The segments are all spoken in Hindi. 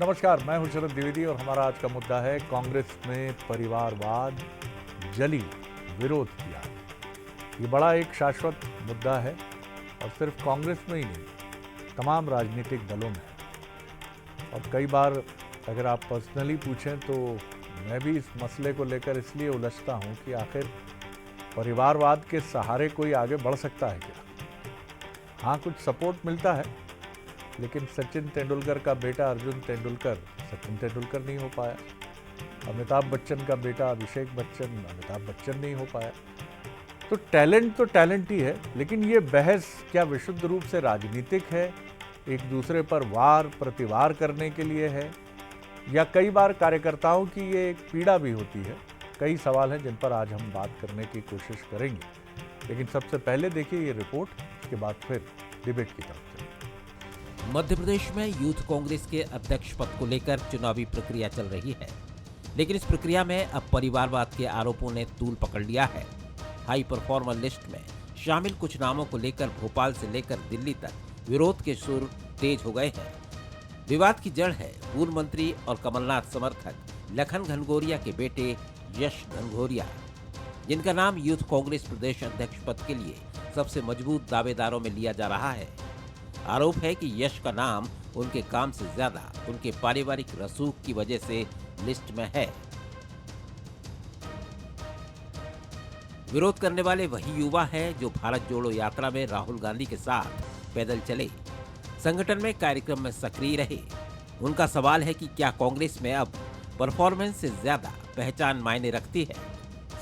नमस्कार, मैं हूं शरद द्विवेदी और हमारा आज का मुद्दा है कांग्रेस में परिवारवाद, जली विरोध किया। ये बड़ा एक शाश्वत मुद्दा है और सिर्फ कांग्रेस में ही नहीं, तमाम राजनीतिक दलों में है। और कई बार अगर आप पर्सनली पूछें तो मैं भी इस मसले को लेकर इसलिए उलझता हूं कि आखिर परिवारवाद के सहारे कोई आगे बढ़ सकता है क्या? हाँ, कुछ सपोर्ट मिलता है, लेकिन सचिन तेंदुलकर का बेटा अर्जुन तेंदुलकर सचिन तेंदुलकर नहीं हो पाया। अमिताभ बच्चन का बेटा अभिषेक बच्चन अमिताभ बच्चन नहीं हो पाया। तो टैलेंट ही है, लेकिन ये बहस क्या विशुद्ध रूप से राजनीतिक है, एक दूसरे पर वार प्रतिवार करने के लिए है, या कई बार कार्यकर्ताओं की ये एक पीड़ा भी होती है? कई सवाल हैं जिन पर आज हम बात करने की कोशिश करेंगे, लेकिन सबसे पहले देखिए ये रिपोर्ट, उसके बाद फिर डिबेट की तरफ चलेंगे। मध्य प्रदेश में यूथ कांग्रेस के अध्यक्ष पद को लेकर चुनावी प्रक्रिया चल रही है, लेकिन इस प्रक्रिया में अब परिवारवाद के आरोपों ने तूल पकड़ लिया है। हाई परफॉर्मर लिस्ट में शामिल कुछ नामों को लेकर भोपाल से लेकर दिल्ली तक विरोध के सुर तेज हो गए हैं। विवाद की जड़ है पूर्व मंत्री और कमलनाथ समर्थक लखन घनघोरिया के बेटे यश घनघोरिया, जिनका नाम यूथ कांग्रेस प्रदेश अध्यक्ष पद के लिए सबसे मजबूत दावेदारों में लिया जा रहा है। आरोप है कि यश का नाम उनके काम से ज्यादा उनके पारिवारिक रसूख की वजह से लिस्ट में है। विरोध करने वाले वही युवा हैं जो भारत जोड़ो यात्रा में राहुल गांधी के साथ पैदल चले, संगठन में कार्यक्रम में सक्रिय रहे। उनका सवाल है कि क्या कांग्रेस में अब परफॉर्मेंस से ज्यादा पहचान मायने रखती है।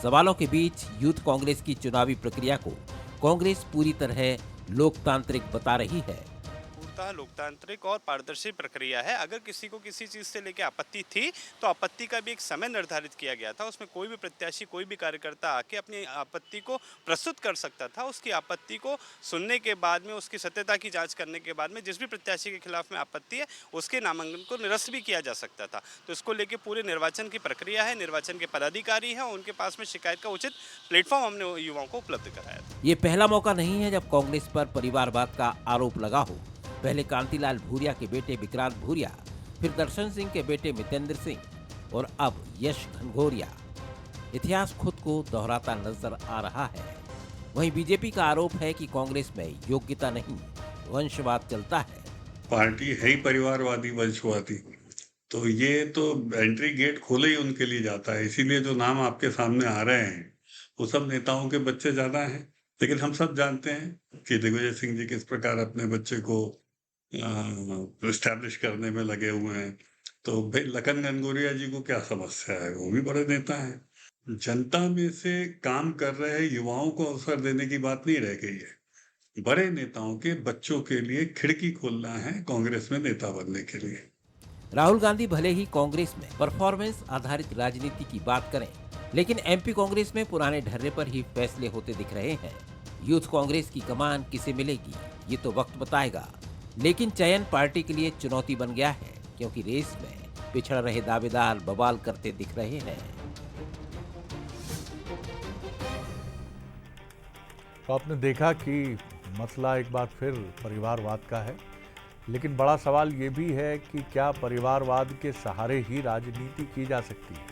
सवालों के बीच यूथ कांग्रेस की चुनावी प्रक्रिया को कांग्रेस पूरी तरह लोकतांत्रिक बता रही है। लोकतांत्रिक और पारदर्शी प्रक्रिया है। अगर किसी को किसी चीज़ से लेकर आपत्ति थी तो आपत्ति का भी एक समय निर्धारित किया गया था। उसमें कोई भी प्रत्याशी, कोई भी कार्यकर्ता आके अपनी आपत्ति को प्रस्तुत कर सकता था। उसकी आपत्ति को सुनने के बाद में, उसकी सत्यता की जांच करने के बाद में जिस भी प्रत्याशी के खिलाफ में आपत्ति है उसके नामांकन को निरस्त भी किया जा सकता था। तो इसको लेकर पूरे निर्वाचन की प्रक्रिया है, निर्वाचन के पदाधिकारी हैं, उनके पास में शिकायत का उचित प्लेटफॉर्म हमने युवाओं को उपलब्ध कराया था। ये पहला मौका नहीं है जब कांग्रेस पर परिवारवाद का आरोप लगा हो। पहले कांतिलाल भूरिया के बेटे विक्रांत भूरिया, फिर दर्शन सिंह के बेटे मितेंद्र सिंह और अब यश घनघोरिया। इतिहास खुद को दोहराता नजर आ रहा है। वहीं बीजेपी का आरोप है कि कांग्रेस में योग्यता नहीं, वंशवाद चलता है। पार्टी है ही परिवारवादी, वंशवादी, तो ये तो एंट्री गेट खोले ही उनके लिए जाता है। इसीलिए जो नाम आपके सामने आ रहे हैं वो सब नेताओं के बच्चे ज्यादा हैं। लेकिन हम सब जानते हैं कि दिग्विजय सिंह जी किस प्रकार अपने बच्चे को एस्टैब्लिश करने में लगे हुए हैं। तो भाई लखन घनघोरिया जी को क्या समस्या है? वो भी बड़े नेता हैं। जनता में से काम कर रहे युवाओं को अवसर देने की बात नहीं रह गई है। बड़े नेताओं के बच्चों के लिए खिड़की खोलना है कांग्रेस में नेता बनने के लिए। राहुल गांधी भले ही कांग्रेस में परफॉर्मेंस आधारित राजनीति की बात करें, लेकिन एमपी कांग्रेस में पुराने ढर्रे पर ही फैसले होते दिख रहे हैं। यूथ कांग्रेस की कमान किसे मिलेगी ये तो वक्त बताएगा, लेकिन चयन पार्टी के लिए चुनौती बन गया है, क्योंकि रेस में पिछड़ रहे दावेदार बवाल करते दिख रहे हैं। तो आपने देखा कि मसला एक बार फिर परिवारवाद का है, लेकिन बड़ा सवाल ये भी है कि क्या परिवारवाद के सहारे ही राजनीति की जा सकती है?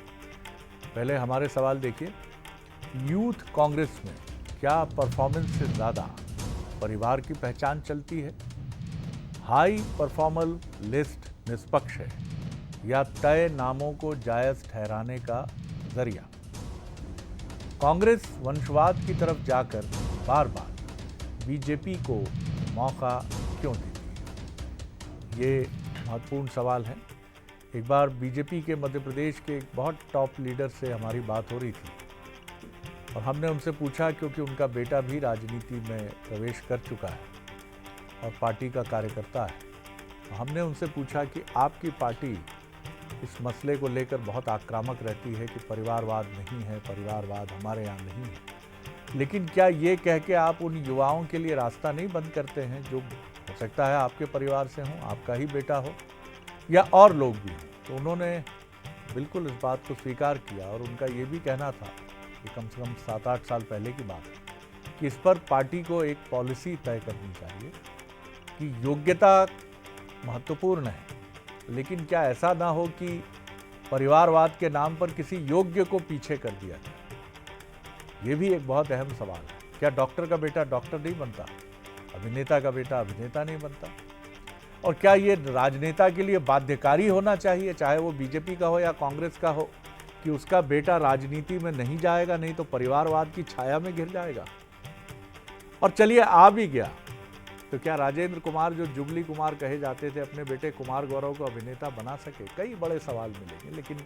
पहले हमारे सवाल देखिए, यूथ कांग्रेस में क्या परफॉर्मेंस से ज़्यादा परिवार की पहचान चलती है? हाई परफॉर्मर लिस्ट निष्पक्ष है या तय नामों को जायज ठहराने का जरिया? कांग्रेस वंशवाद की तरफ जाकर बार बार बीजेपी को मौका क्यों देती है? ये महत्वपूर्ण सवाल है। एक बार बीजेपी के मध्य प्रदेश के एक बहुत टॉप लीडर से हमारी बात हो रही थी और हमने उनसे पूछा, क्योंकि उनका बेटा भी राजनीति में प्रवेश कर चुका है और पार्टी का कार्यकर्ता है, तो हमने उनसे पूछा कि आपकी पार्टी इस मसले को लेकर बहुत आक्रामक रहती है कि परिवारवाद नहीं है, परिवारवाद हमारे यहाँ नहीं है, लेकिन क्या ये कह के आप उन युवाओं के लिए रास्ता नहीं बंद करते हैं जो हो सकता है आपके परिवार से हों, आपका ही बेटा हो या और लोग भी हों? तो उन्होंने बिल्कुल इस बात को स्वीकार किया और उनका ये भी कहना था कि कम से कम 7-8 साल पहले की बात है कि इस पर पार्टी को एक पॉलिसी तय करनी चाहिए कि योग्यता महत्वपूर्ण है, लेकिन क्या ऐसा ना हो कि परिवारवाद के नाम पर किसी योग्य को पीछे कर दिया जाए? ये भी एक बहुत अहम सवाल है। क्या डॉक्टर का बेटा डॉक्टर नहीं बनता, अभिनेता का बेटा अभिनेता नहीं बनता? और क्या ये राजनेता के लिए बाध्यकारी होना चाहिए, चाहे वो बीजेपी का हो या कांग्रेस का हो, कि उसका बेटा राजनीति में नहीं जाएगा, नहीं तो परिवारवाद की छाया में घिर जाएगा? और चलिए आ भी गया तो क्या राजेंद्र कुमार, जो जुबली कुमार कहे जाते थे, अपने बेटे कुमार गौरव को अभिनेता बना सके? कई बड़े सवाल मिलेंगे। लेकिन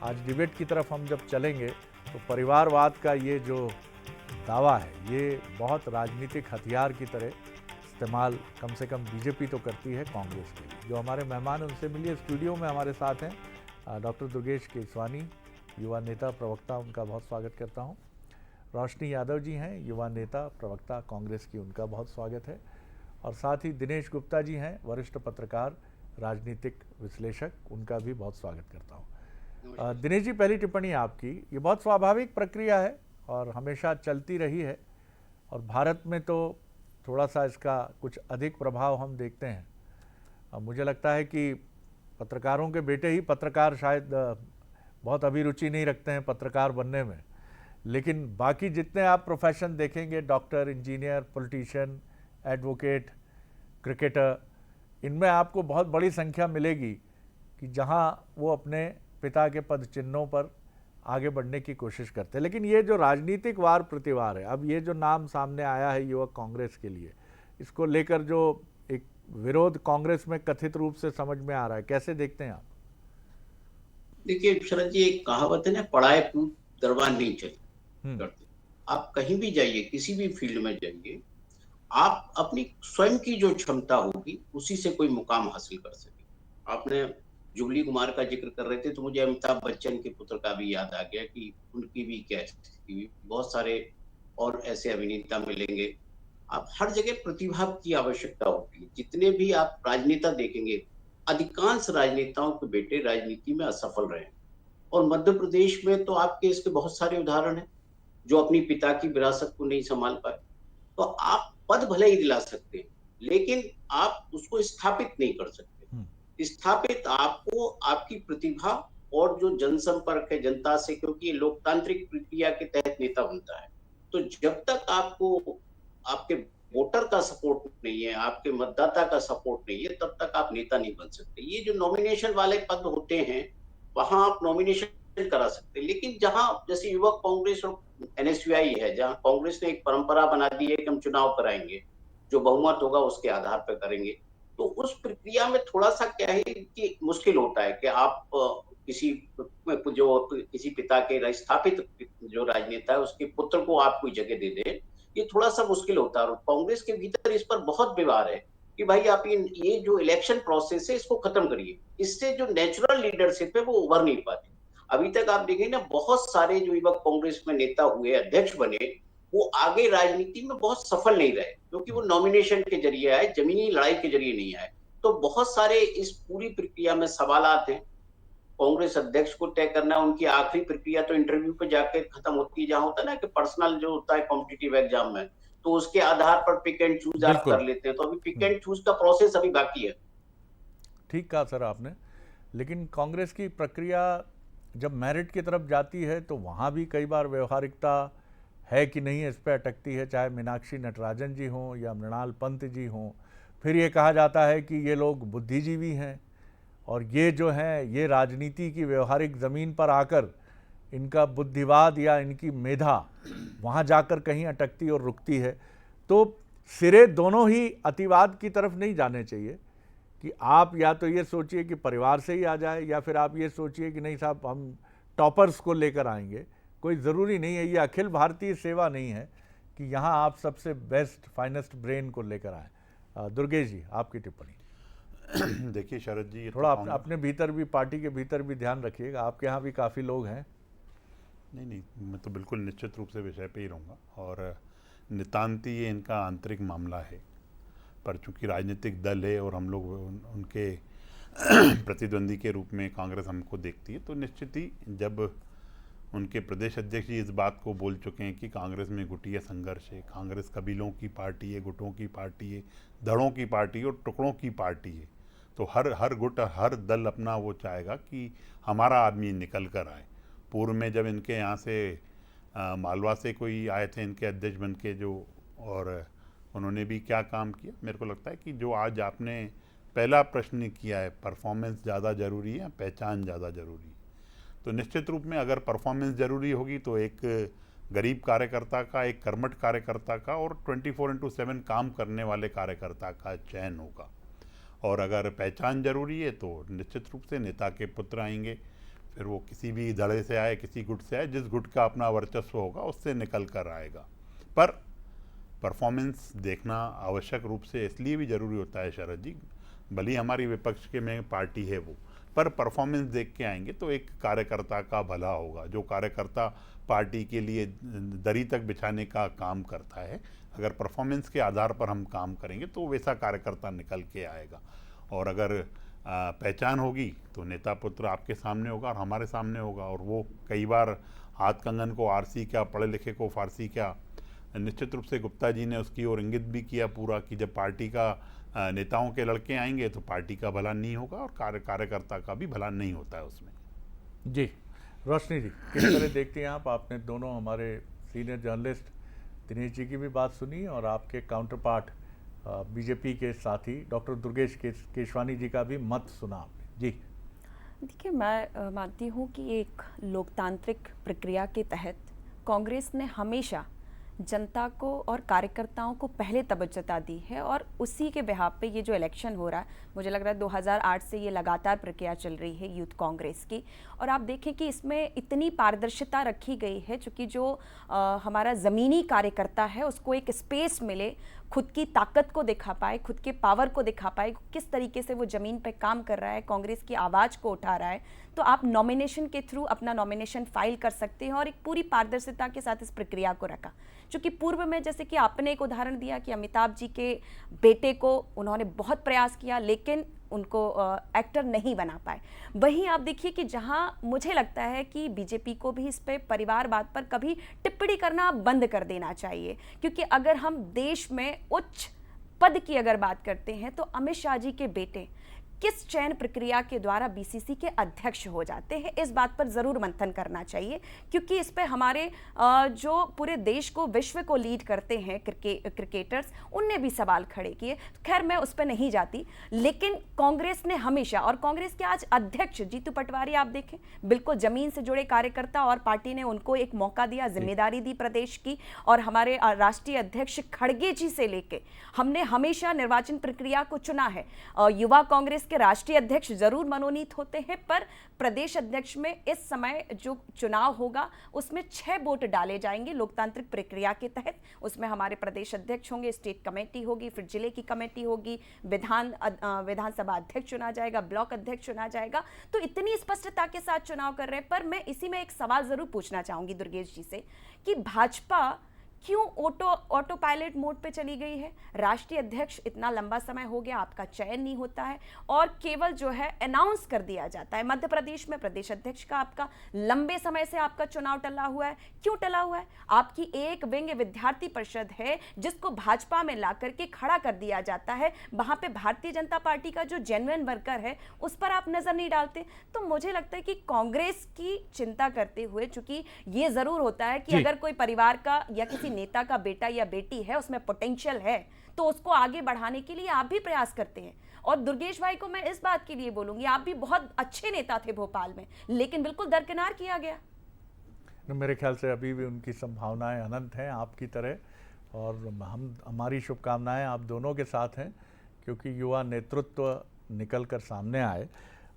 आज डिबेट की तरफ हम जब चलेंगे तो परिवारवाद का ये जो दावा है, ये बहुत राजनीतिक हथियार की तरह इस्तेमाल कम से कम बीजेपी तो करती है कांग्रेस के लिए। जो हमारे मेहमान हैं उनसे मिलिए। स्टूडियो में हमारे साथ हैं डॉक्टर दुर्गेश केसवानी, युवा नेता प्रवक्ता, उनका बहुत स्वागत करता हूं। रोशनी यादव जी हैं, युवा नेता प्रवक्ता कांग्रेस की, उनका बहुत स्वागत है। और साथ ही दिनेश गुप्ता जी हैं, वरिष्ठ पत्रकार, राजनीतिक विश्लेषक, उनका भी बहुत स्वागत करता हूँ। दिनेश जी, पहली टिप्पणी आपकी। ये बहुत स्वाभाविक प्रक्रिया है और हमेशा चलती रही है, और भारत में तो थोड़ा सा इसका कुछ अधिक प्रभाव हम देखते हैं। मुझे लगता है कि पत्रकारों के बेटे ही पत्रकार शायद बहुत अभिरुचि नहीं रखते हैं पत्रकार बनने में, लेकिन बाकी जितने आप प्रोफेशन देखेंगे, doctor, engineer, politician, advocate, cricketer, इनमें आपको बहुत बड़ी संख्या मिलेगी कि जहां वो अपने पिता के पद चिन्हों पर आगे बढ़ने की कोशिश करते हैं। लेकिन ये जो राजनीतिक वार प्रतिवार है, अब ये जो नाम सामने आया है युवक कांग्रेस के लिए, इसको लेकर जो एक विरोध कांग्रेस में कथित रूप से समझ में आ रहा है, कैसे देखते हैं आप? देखिए शरद जी, एक कहावत है ना, पढ़ाए कूद दरबार नहीं चले करते। आप कहीं भी जाइए, किसी भी फील्ड में जाइए, आप अपनी स्वयं की जो क्षमता होगी उसी से कोई मुकाम हासिल कर सके। आपने जुबली कुमार का जिक्र कर रहे थे तो मुझे अमिताभ बच्चन के पुत्र का भी याद आ गया कि उनकी भी क्या स्थिति हुई। बहुत सारे और ऐसे अभिनेता मिलेंगे। आप हर जगह प्रतिभा की आवश्यकता होती है। जितने भी आप राजनेता देखेंगे, अधिकांश राजनेताओं के बेटे राजनीति में असफल रहे। और मध्य प्रदेश में तो आपके इसके बहुत सारे उदाहरण हैं जो अपनी पिता की विरासत को नहीं संभाल पाए। तो आप पद भले ही दिला सकते हैं, लेकिन आप उसको स्थापित नहीं कर सकते। स्थापित आपको आपकी प्रतिभा और जो जनसंपर्क है जनता से, क्योंकि ये लोकतांत्रिक प्रक्रिया के तहत नेता बनता है। तो जब तक आपको आपके वोटर का सपोर्ट नहीं है, आपके मतदाता का सपोर्ट नहीं है, तब तक आप नेता नहीं बन सकते। ये जो नॉमिनेशन वाले पद होते हैं, वहां आप नॉमिनेशन करा सकते हैं। लेकिन जहां जैसे युवक कांग्रेस और एनएसयूआई है, जहां कांग्रेस ने एक परंपरा बना दी है कि हम चुनाव कराएंगे, जो बहुमत होगा उसके आधार पर करेंगे, तो उस प्रक्रिया में थोड़ा सा क्या है कि मुश्किल होता है कि आप किसी पिता के स्थापित जो राजनेता है उसके पुत्र को आप कोई जगह दे दे, ये थोड़ा सा मुश्किल होता है। और कांग्रेस के भीतर इस पर बहुत विवाद है कि भाई आप ये जो इलेक्शन प्रोसेस है इसको खत्म करिए। इससे जो नेचुरल लीडरशिप है वो उभर नहीं पाती। अभी तक आप देखें ना, बहुत सारे जो युवक कांग्रेस में नेता हुए, अध्यक्ष बने, वो आगे राजनीति में बहुत सफल नहीं रहे, क्योंकि वो नॉमिनेशन के जरिए आए, जमीनी लड़ाई के जरिए नहीं आए। तो बहुत सारे इस पूरी प्रक्रिया में सवालात हैं। कांग्रेस अध्यक्ष को तय करना, उनकी आखिरी प्रक्रिया तो इंटरव्यू पे जाके खत्म होती है, जहां होता है ना कि पर्सनल जो होता है कॉम्पिटिटिव एग्जाम में, तो उसके आधार पर पिक एंड चूज आप कर लेते हैं। तो अभी पिक एंड चूज का प्रोसेस अभी बाकी है। ठीक कहा सर आपने। लेकिन कांग्रेस की प्रक्रिया जब मेरिट की तरफ जाती है तो वहाँ भी कई बार व्यवहारिकता है कि नहीं, इस पर अटकती है। चाहे मीनाक्षी नटराजन जी हों या मृणाल पंत जी हों, फिर ये कहा जाता है कि ये लोग बुद्धिजीवी हैं और ये जो हैं ये राजनीति की व्यवहारिक ज़मीन पर आकर इनका बुद्धिवाद या इनकी मेधा वहाँ जाकर कहीं अटकती और रुकती है। तो सिरे दोनों ही अतिवाद की तरफ नहीं जाने चाहिए कि आप या तो ये सोचिए कि परिवार से ही आ जाए, या फिर आप ये सोचिए कि नहीं साहब हम टॉपर्स को लेकर आएंगे। कोई ज़रूरी नहीं है, ये अखिल भारतीय सेवा नहीं है कि यहाँ आप सबसे बेस्ट फाइनेस्ट ब्रेन को लेकर आए। दुर्गेश जी, आपकी टिप्पणी। देखिए शरद जी, थोड़ा अपने भीतर भी, पार्टी के भीतर भी ध्यान रखिएगा, आपके यहाँ भी काफ़ी लोग हैं। नहीं, मैं तो बिल्कुल निश्चित रूप से विषय पे ही रहूँगा। और नितांती ये इनका आंतरिक मामला है, पर चूंकि राजनीतिक दल है और हम लोग उनके प्रतिद्वंदी के रूप में कांग्रेस हमको देखती है, तो निश्चित ही जब उनके प्रदेश अध्यक्ष जी इस बात को बोल चुके हैं कि कांग्रेस में गुटिया संघर्ष है, कांग्रेस कबीलों की पार्टी है, गुटों की पार्टी है, धड़ों की पार्टी है और टुकड़ों की पार्टी है, तो हर गुट, हर दल अपना वो चाहेगा कि हमारा आदमी निकल कर आए। पूर्व में जब इनके यहाँ से मालवा से कोई आए थे इनके अध्यक्ष बन के जो, और उन्होंने भी क्या काम किया, मेरे को लगता है कि जो आज आपने पहला प्रश्न किया है, परफॉर्मेंस ज़्यादा ज़रूरी है या पहचान ज़्यादा ज़रूरी है, तो निश्चित रूप में अगर परफॉर्मेंस ज़रूरी होगी तो एक गरीब कार्यकर्ता का, एक कर्मठ कार्यकर्ता का और 24/7 काम करने वाले कार्यकर्ता का चयन होगा। और अगर पहचान ज़रूरी है तो निश्चित रूप से नेता के पुत्र आएंगे, फिर वो किसी भी धड़े से आए, किसी गुट से आए, जिस गुट का अपना वर्चस्व होगा उससे निकल कर आएगा। पर परफॉर्मेंस देखना आवश्यक रूप से इसलिए भी ज़रूरी होता है शरद जी, भले ही हमारी विपक्ष के में पार्टी है वो, पर परफॉर्मेंस देख के आएंगे तो एक कार्यकर्ता का भला होगा। जो कार्यकर्ता पार्टी के लिए दरी तक बिछाने का काम करता है, अगर परफॉर्मेंस के आधार पर हम काम करेंगे तो वैसा कार्यकर्ता निकल के आएगा। और अगर पहचान होगी तो नेता पुत्र आपके सामने होगा और हमारे सामने होगा। और वो कई बार हाथ कंगन को आरसी क्या, पढ़े लिखे को फारसी क्या, निश्चित रूप से गुप्ता जी ने उसकी ओर इंगित भी किया पूरा कि जब पार्टी का नेताओं के लड़के आएंगे तो पार्टी का भला नहीं होगा और कार्यकर्ता का भी भला नहीं होता है उसमें। जी रोशनी जी, किस तरह देखती हैं आप? आपने दोनों हमारे सीनियर जर्नलिस्ट दिनेश जी की भी बात सुनी और आपके काउंटर पार्ट बीजेपी के साथी डॉक्टर दुर्गेश केशवानी जी का भी मत सुना आपने। जी देखिए, मैं मानती हूँ कि एक लोकतांत्रिक प्रक्रिया के तहत कांग्रेस ने हमेशा जनता को और कार्यकर्ताओं को पहले तवज्जो दी है और उसी के बिहाफ पे ये जो इलेक्शन हो रहा है, मुझे लग रहा है 2008 से ये लगातार प्रक्रिया चल रही है यूथ कांग्रेस की। और आप देखें कि इसमें इतनी पारदर्शिता रखी गई है, चूँकि जो हमारा ज़मीनी कार्यकर्ता है उसको एक स्पेस मिले, खुद की ताकत को दिखा पाए, खुद के पावर को दिखा पाए, किस तरीके से वो ज़मीन पे काम कर रहा है, कांग्रेस की आवाज़ को उठा रहा है। तो आप नॉमिनेशन के थ्रू अपना नॉमिनेशन फाइल कर सकते हैं और एक पूरी पारदर्शिता के साथ इस प्रक्रिया को रखा। क्योंकि पूर्व में जैसे कि आपने एक उदाहरण दिया कि अमिताभ जी के बेटे को उन्होंने बहुत प्रयास किया लेकिन उनको एक्टर नहीं बना पाए। वहीं आप देखिए कि जहां मुझे लगता है कि बीजेपी को भी इस पे परिवारवाद पर कभी टिप्पणी करना बंद कर देना चाहिए, क्योंकि अगर हम देश में उच्च पद की अगर बात करते हैं तो अमित शाह जी के बेटे किस चयन प्रक्रिया के द्वारा बीसीसी के अध्यक्ष हो जाते हैं, इस बात पर ज़रूर मंथन करना चाहिए। क्योंकि इस पे हमारे जो पूरे देश को, विश्व को लीड करते हैं क्रिकेटर्स, उनने भी सवाल खड़े किए। खैर मैं उस पर नहीं जाती, लेकिन कांग्रेस ने हमेशा, और कांग्रेस के आज अध्यक्ष जीतू पटवारी आप देखें, बिल्कुल ज़मीन से जुड़े कार्यकर्ता, और पार्टी ने उनको एक मौका दिया, जिम्मेदारी दी प्रदेश की। और हमारे राष्ट्रीय अध्यक्ष खड़गे जी से लेके हमने हमेशा निर्वाचन प्रक्रिया को चुना है। युवा कांग्रेस के राष्ट्रीय अध्यक्ष जरूर मनोनीत होते हैं, पर प्रदेश अध्यक्ष में इस समय जो चुनाव होगा उसमें 6 वोट डाले जाएंगे लोकतांत्रिक प्रक्रिया के तहत। उसमें हमारे प्रदेश अध्यक्ष होंगे, स्टेट कमेटी होगी, फिर जिले की कमेटी होगी, विधानसभा अध्यक्ष चुना जाएगा, ब्लॉक अध्यक्ष चुना जाएगा। तो इतनी स्पष्टता के साथ चुनाव कर रहे हैं। पर मैं इसी में एक सवाल जरूर पूछना चाहूंगी दुर्गेश जी से कि भाजपा क्यों ऑटो पायलट मोड पे चली गई है? राष्ट्रीय अध्यक्ष इतना लंबा समय हो गया, आपका चयन नहीं होता है और केवल जो है अनाउंस कर दिया जाता है। मध्य प्रदेश में प्रदेश अध्यक्ष का आपका लंबे समय से आपका चुनाव टला हुआ है। क्यों टला हुआ है? आपकी एक विंग विद्यार्थी परिषद है जिसको भाजपा में ला करके खड़ा कर दिया जाता है। वहां पे भारतीय जनता पार्टी का जो जेन्युइन वर्कर है उस पर आप नजर नहीं डालते। तो मुझे लगता है कि कांग्रेस की चिंता करते हुए, चूंकि ये जरूर होता है कि अगर कोई परिवार का या किसी नेता का बेटा या बेटी है, उसमें पोटेंशियल है, तो उसको आगे बढ़ाने के लिए आप भी प्रयास करते हैं। और दुर्गेश भाई को मैं इस बात के लिए बोलूंगी, आप भी बहुत अच्छे नेता थे भोपाल में, लेकिन बिल्कुल दरकिनार किया गया। मेरे ख्याल से अभी भी उनकी संभावनाएं अनंत हैं आपकी तरह, और हमारी शुभकामनाएं आप दोनों के साथ हैं, क्योंकि युवा नेतृत्व निकल कर सामने आए,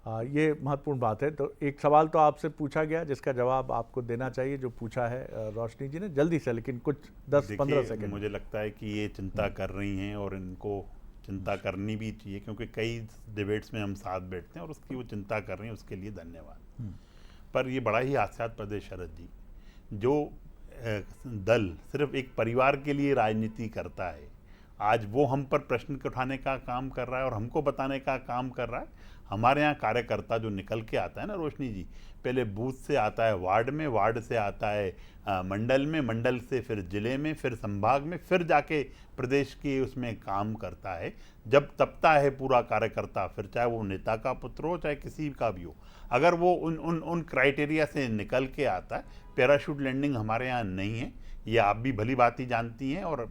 ये महत्वपूर्ण बात है। तो एक सवाल तो आपसे पूछा गया जिसका जवाब आपको देना चाहिए, जो पूछा है रोशनी जी ने, जल्दी से, लेकिन कुछ 10-15 सेकंड। मुझे लगता है कि ये चिंता कर रही हैं और इनको चिंता करनी भी चाहिए, क्योंकि कई डिबेट्स में हम साथ बैठते हैं और उसकी वो चिंता कर रही हैं, उसके लिए धन्यवाद। पर ये बड़ा ही हास्यास्पद है शरद जी, जो दल सिर्फ एक परिवार के लिए राजनीति करता है, आज वो हम पर प्रश्न उठाने का काम कर रहा है और हमको बताने का काम कर रहा है। हमारे यहाँ कार्यकर्ता जो निकल के आता है ना रोशनी जी, पहले बूथ से आता है वार्ड में, वार्ड से आता है मंडल में, मंडल से फिर जिले में, फिर संभाग में, फिर जाके प्रदेश की उसमें काम करता है। जब तपता है पूरा कार्यकर्ता, फिर चाहे वो नेता का पुत्र हो चाहे किसी का भी हो, अगर वो उन क्राइटेरिया से निकल के आता है, पैराशूट लैंडिंग हमारे यहाँ नहीं है। ये आप भी भली बात ही जानती हैं और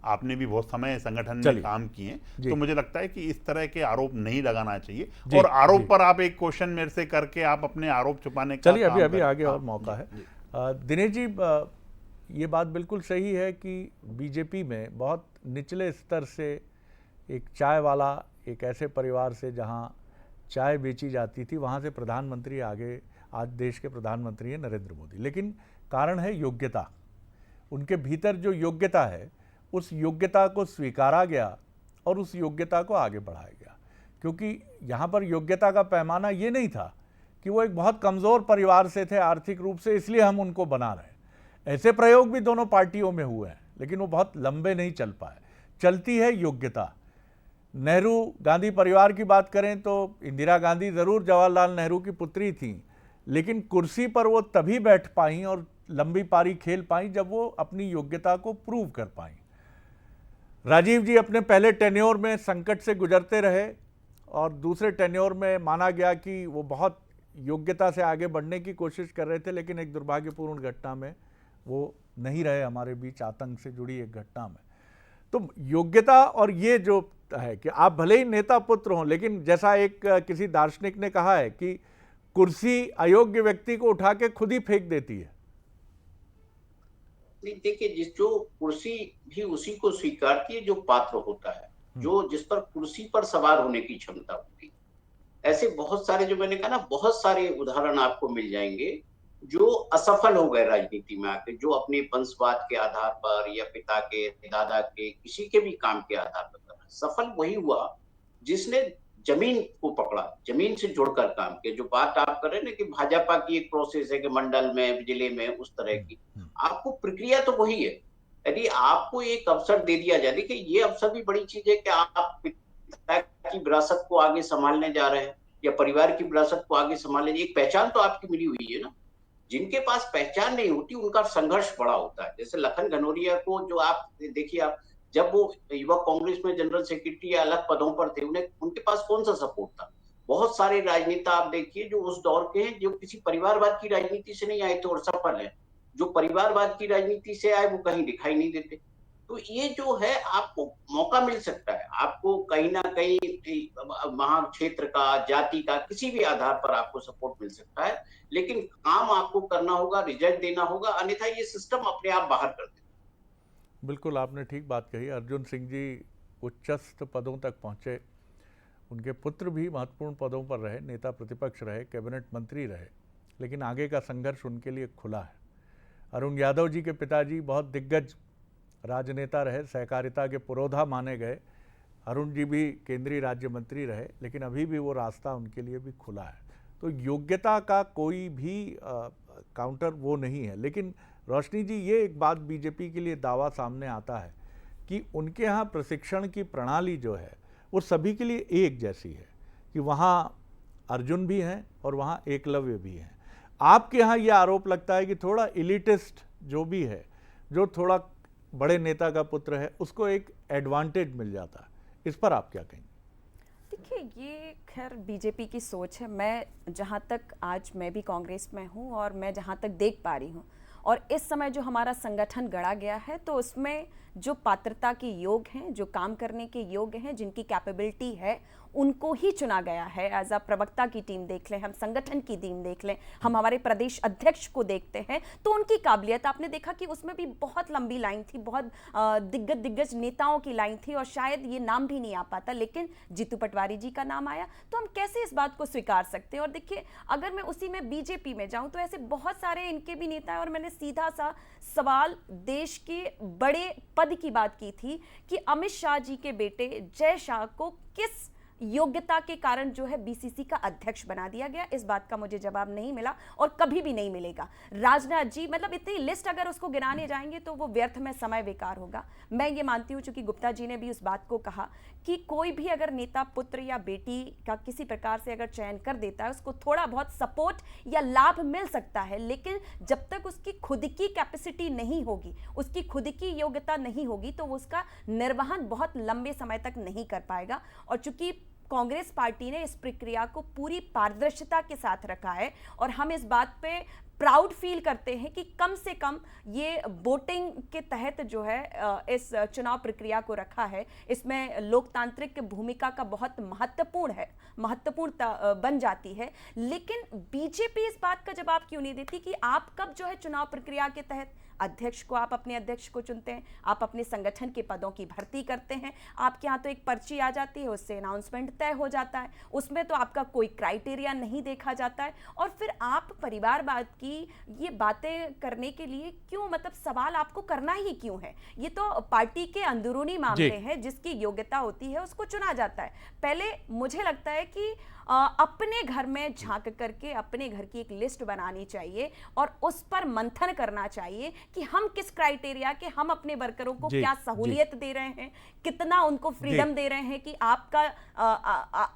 आपने भी बहुत समय संगठन में काम किए, तो मुझे लगता है कि इस तरह के आरोप नहीं लगाना चाहिए। और आरोप पर आप एक क्वेश्चन मेरे से करके आप अपने आरोप छुपाने का चलिए अभी आगे और मौका है। दिनेश जी, ये बात बिल्कुल सही है कि बीजेपी में बहुत निचले स्तर से एक चाय वाला, एक ऐसे परिवार से जहां चाय बेची जाती थी, वहां से प्रधानमंत्री आगे आज देश के प्रधानमंत्री हैं नरेंद्र मोदी। लेकिन कारण है योग्यता। उनके भीतर जो योग्यता है, उस योग्यता को स्वीकारा गया और उस योग्यता को आगे बढ़ाया गया। क्योंकि यहाँ पर योग्यता का पैमाना ये नहीं था कि वो एक बहुत कमज़ोर परिवार से थे आर्थिक रूप से, इसलिए हम उनको बना रहे हैं। ऐसे प्रयोग भी दोनों पार्टियों में हुए हैं, लेकिन वो बहुत लंबे नहीं चल पाए। चलती है योग्यता। नेहरू गांधी परिवार की बात करें तो इंदिरा गांधी ज़रूर जवाहरलाल नेहरू की पुत्री थीं, लेकिन कुर्सी पर वो तभी बैठ पाईं और लंबी पारी खेल पाईं जब वो अपनी योग्यता को प्रूव कर पाईं। राजीव जी अपने पहले टेन्योर में संकट से गुजरते रहे और दूसरे टेन्योर में माना गया कि वो बहुत योग्यता से आगे बढ़ने की कोशिश कर रहे थे, लेकिन एक दुर्भाग्यपूर्ण घटना में वो नहीं रहे हमारे बीच, आतंक से जुड़ी एक घटना में। तो योग्यता और ये जो है कि आप भले ही नेता पुत्र हों, लेकिन जैसा एक किसी दार्शनिक ने कहा है कि कुर्सी अयोग्य व्यक्ति को उठा के खुद ही फेंक देती है। नहीं, देखिए, जो कुर्सी भी उसी को स्वीकारती है जो पात्र होता है, जो जिस पर कुर्सी पर सवार होने की क्षमता होती है। ऐसे बहुत सारे, जो मैंने कहा ना, बहुत सारे उदाहरण आपको मिल जाएंगे जो असफल हो गए राजनीति में आके, जो अपने वंशवाद के आधार पर या पिता के, दादा के, किसी के भी काम के आधार पर कर। सफल वही हुआ जिसने जमीन को पकड़ा, जमीन से जुड़कर काम किया। जो बात आप कर रहे हैं ना कि भाजपा की एक प्रोसेस है कि मंडल में, जिले में, उस तरह की, आपको प्रक्रिया तो वही है। यदि आपको एक अवसर दे दिया जाए, देखिए ये अवसर भी बड़ी चीज है कि आप पिता की विरासत को आगे संभालने जा रहे हैं या परिवार की विरासत को आगे संभालने, एक पहचान तो आपकी मिली हुई है ना। जिनके पास पहचान नहीं होती उनका संघर्ष बड़ा होता है। जैसे लखन घनौरिया को जो आप देखिए, आप जब वो युवा कांग्रेस में जनरल सेक्रेटरी या अलग पदों पर थे, उनके पास कौन सा सपोर्ट था? बहुत सारे राजनेता आप देखिए जो उस दौर के हैं, जो किसी परिवारवाद की राजनीति से नहीं आए थे और सफल है। जो परिवारवाद की राजनीति से आए वो कहीं दिखाई नहीं देते। तो ये जो है, आपको मौका मिल सकता है, आपको कहीं ना कहीं वहां क्षेत्र का, जाति का, किसी भी आधार पर आपको सपोर्ट मिल सकता है, लेकिन काम आपको करना होगा, रिजल्ट देना होगा, अन्यथा ये सिस्टम अपने आप बाहर कर देगा। बिल्कुल आपने ठीक बात कही। अर्जुन सिंह जी उच्चस्थ पदों तक पहुँचे, उनके पुत्र भी महत्वपूर्ण पदों पर रहे, नेता प्रतिपक्ष रहे, कैबिनेट मंत्री रहे, लेकिन आगे का संघर्ष उनके लिए खुला है। अरुण यादव जी के पिताजी बहुत दिग्गज राजनेता रहे, सहकारिता के पुरोधा माने गए। अरुण जी भी केंद्रीय राज्य मंत्री रहे, लेकिन अभी भी वो रास्ता उनके लिए भी खुला है। तो योग्यता का कोई भी काउंटर वो नहीं है। लेकिन रोशनी जी, ये एक बात बीजेपी के लिए दावा सामने आता है कि उनके यहाँ प्रशिक्षण की प्रणाली जो है वो सभी के लिए एक जैसी है, कि वहाँ अर्जुन भी हैं और वहाँ एकलव्य भी हैं। आपके यहाँ ये आरोप लगता है कि थोड़ा एलिटिस्ट जो भी है, जो थोड़ा बड़े नेता का पुत्र है, उसको एक एडवांटेज मिल जाता है। इस पर आप क्या कहेंगे? देखिए, ये खैर बीजेपी की सोच है। मैं जहाँ तक, आज मैं भी कांग्रेस में हूँ और मैं जहाँ तक देख पा रही हूँ, और इस समय जो हमारा संगठन गढ़ा गया है, तो उसमें जो पात्रता के योग हैं, जो काम करने के योग्य हैं, जिनकी कैपेबिलिटी है, उनको ही चुना गया है। एज अ प्रवक्ता की टीम देख लें, हम संगठन की टीम देख लें, हम हमारे प्रदेश अध्यक्ष को देखते हैं, तो उनकी काबिलियत आपने देखा कि उसमें भी बहुत लंबी लाइन थी, बहुत दिग्गज नेताओं की लाइन थी, और शायद ये नाम भी नहीं आ पाता, लेकिन जीतू पटवारी जी का नाम आया। तो हम कैसे इस बात को स्वीकार सकते हैं? और देखिए, अगर मैं उसी में बीजेपी में जाऊं तो ऐसे बहुत सारे इनके भी नेता हैं, और मैंने सीधा सा सवाल देश के बड़े पद की बात की थी कि अमित शाह जी के बेटे जय शाह को किस योग्यता के कारण जो है बीसीसी का अध्यक्ष बना दिया गया? इस बात का मुझे जवाब नहीं मिला और कभी भी नहीं मिलेगा। राजनाथ जी, मतलब इतनी लिस्ट अगर उसको गिनाने जाएंगे तो वो व्यर्थ में समय बेकार होगा। मैं ये मानती हूँ, चूंकि गुप्ता जी ने भी उस बात को कहा कि कोई भी अगर नेता पुत्र या बेटी का किसी प्रकार से अगर चयन कर देता है, उसको थोड़ा बहुत सपोर्ट या लाभ मिल सकता है, लेकिन जब तक उसकी खुद की कैपेसिटी नहीं होगी, उसकी खुद की योग्यता नहीं होगी, तो वो उसका निर्वहन बहुत लंबे समय तक नहीं कर पाएगा। और चूंकि कांग्रेस पार्टी ने इस प्रक्रिया को पूरी पारदर्शिता के साथ रखा है और हम इस बात पे प्राउड फील करते हैं कि कम से कम ये वोटिंग के तहत जो है इस चुनाव प्रक्रिया को रखा है, इसमें लोकतांत्रिक भूमिका का बहुत महत्वपूर्ण बन जाती है। लेकिन बीजेपी इस बात का जवाब क्यों नहीं देती कि आप कब जो है चुनाव प्रक्रिया के तहत अध्यक्ष को, आप अपने अध्यक्ष को चुनते हैं, आप अपने संगठन के पदों की भर्ती करते हैं, आपके यहाँ तो एक पर्ची आ जाती है, उससे अनाउंसमेंट तय हो जाता है, उसमें तो आपका कोई क्राइटेरिया नहीं देखा जाता है, और फिर आप परिवारवाद की ये बातें करने के लिए क्यों, मतलब सवाल आपको करना ही क्यों है? ये तो पार्टी के अंदरूनी मामले हैं, जिसकी योग्यता होती है उसको चुना जाता है। पहले मुझे लगता है कि अपने घर में झांक करके अपने घर की एक लिस्ट बनानी चाहिए और उस पर मंथन करना चाहिए कि हम किस क्राइटेरिया के, हम अपने वर्करों को क्या सहूलियत दे रहे हैं, कितना उनको फ्रीडम दे रहे हैं कि आपका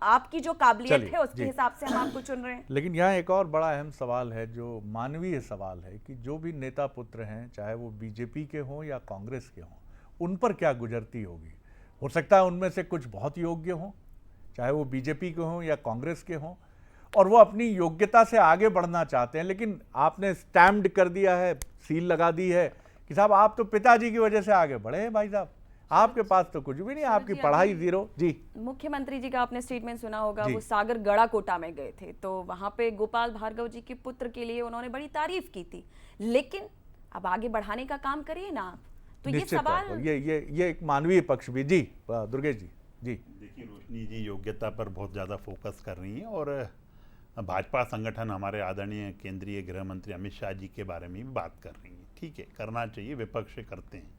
आपकी जो काबिलियत है उसके हिसाब से हम आपको चुन रहे हैं। लेकिन यहाँ एक और बड़ा अहम सवाल है, जो मानवीय सवाल है कि जो भी नेता पुत्र हैं, चाहे वो बीजेपी के हों या कांग्रेस के हों, उन पर क्या गुजरती होगी। हो सकता है उनमें से कुछ बहुत योग्य हों, चाहे वो बीजेपी के हों या कांग्रेस के हों, और वो अपनी योग्यता से आगे बढ़ना चाहते हैं, लेकिन आपने स्टैम्प्ड कर दिया है, सील लगा दी है कि साहब आप तो पिताजी की वजह से आगे बढ़े हैं भाई साहब, आपके पास तो कुछ भी नहीं, आपकी पढ़ाई जीरो। जी, मुख्यमंत्री जी का आपने स्टेटमेंट सुना होगा, वो सागर गड़ा कोटा में गए थे, तो वहां पे गोपाल भार्गव जी के पुत्र के लिए उन्होंने बड़ी तारीफ की थी, लेकिन अब आगे बढ़ाने का काम करिए ना आप। तो ये सवाल, ये एक मानवीय पक्ष भी। जी दुर्गेश जी। जी देखिए, रोशनी जी योग्यता पर बहुत ज़्यादा फोकस कर रही हैं और भाजपा संगठन हमारे आदरणीय केंद्रीय गृह मंत्री अमित शाह जी के बारे में भी बात कर रही हैं। ठीक है, करना चाहिए, विपक्ष करते हैं,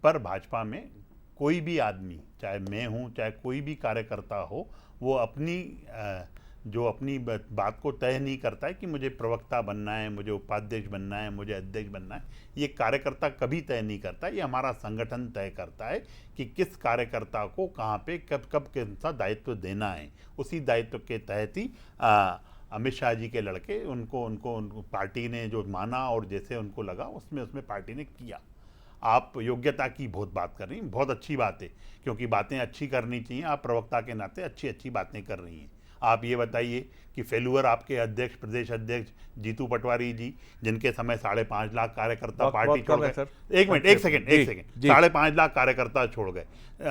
पर भाजपा में कोई भी आदमी, चाहे मैं हूँ चाहे कोई भी कार्यकर्ता हो, वो अपनी बात को तय नहीं करता है कि मुझे प्रवक्ता बनना है, मुझे उपाध्यक्ष बनना है, मुझे अध्यक्ष बनना है। ये कार्यकर्ता कभी तय नहीं करता, ये हमारा संगठन तय करता है कि किस कार्यकर्ता को कहाँ पे कब कौन सा दायित्व देना है। उसी दायित्व के तहत ही अमित शाह जी के लड़के उनको पार्टी ने जो माना और जैसे उनको लगा उसमें पार्टी ने किया। आप योग्यता की बहुत बात कर रही हैं, बहुत अच्छी बात है, क्योंकि बातें अच्छी करनी चाहिए। आप प्रवक्ता के नाते अच्छी बातें कर रही हैं। आप ये बताइए कि फेलुअर आपके अध्यक्ष, प्रदेश अध्यक्ष जीतू पटवारी जी, जिनके समय 5.5 लाख कार्यकर्ता पार्टी छोड़ गए, एक सेकंड 5.5 लाख कार्यकर्ता छोड़ गए।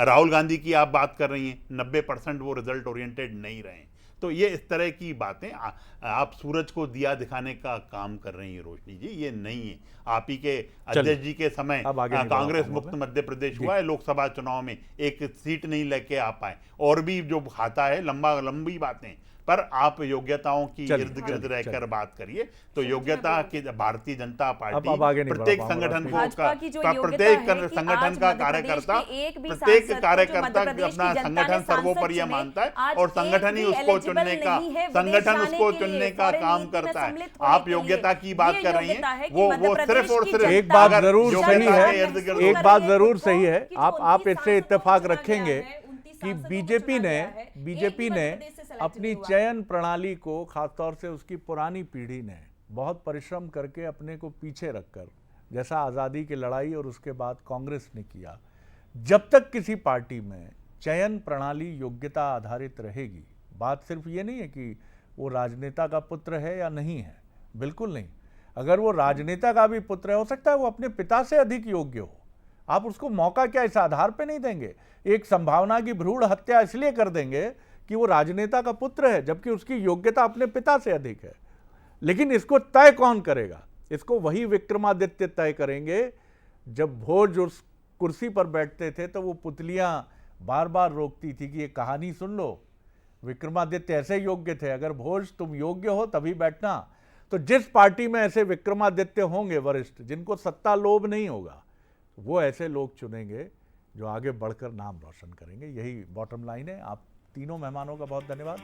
राहुल गांधी की आप बात कर रही हैं, 90% वो रिजल्ट ओरिएंटेड नहीं रहे। तो ये इस तरह की बातें आप सूरज को दिया दिखाने का काम कर रही हैं रोशनी जी, ये नहीं है। आप ही के अध्यक्ष जी के समय कांग्रेस मुक्त मध्य प्रदेश हुआ है, लोकसभा चुनाव में एक सीट नहीं लेके आ पाए, और भी जो खाता है लंबी बातें, पर आप योग्यताओं की इर्द गिर्द रहकर बात करिए। तो योग्यता की भारतीय जनता पार्टी प्रत्येक संगठन का कार्यकर्ता, प्रत्येक कार्यकर्ता अपना संगठन सर्वोपरि मानता है और संगठन ही उसको चुनने का काम करता है। आप योग्यता की बात कर रही हैं, वो सिर्फ और सिर्फ एक बात जरूर सही है, आप इससे इत्तेफाक रखेंगे कि बीजेपी ने अपनी चयन प्रणाली को, खासतौर से उसकी पुरानी पीढ़ी ने बहुत परिश्रम करके अपने को पीछे रखकर, जैसा आज़ादी की लड़ाई और उसके बाद कांग्रेस ने किया, जब तक किसी पार्टी में चयन प्रणाली योग्यता आधारित रहेगी, बात सिर्फ ये नहीं है कि वो राजनेता का पुत्र है या नहीं है, बिल्कुल नहीं। अगर वो राजनेता का भी पुत्र है, हो सकता है वो अपने पिता से अधिक योग्य हो, आप उसको मौका क्या इस आधार पे नहीं देंगे? एक संभावना की भ्रूण हत्या इसलिए कर देंगे कि वो राजनेता का पुत्र है, जबकि उसकी योग्यता अपने पिता से अधिक है। लेकिन इसको तय कौन करेगा? इसको वही विक्रमादित्य तय करेंगे। जब भोज उस कुर्सी पर बैठते थे तो वो पुतलियां बार बार रोकती थी कि ये कहानी सुन लो, विक्रमादित्य ऐसे योग्य थे, अगर भोज तुम योग्य हो तभी बैठना। तो जिस पार्टी में ऐसे विक्रमादित्य होंगे वरिष्ठ, जिनको सत्ता लोभ नहीं होगा, वो ऐसे लोग चुनेंगे जो आगे बढ़कर नाम रोशन करेंगे। यही बॉटम लाइन है। आप तीनों मेहमानों का बहुत धन्यवाद।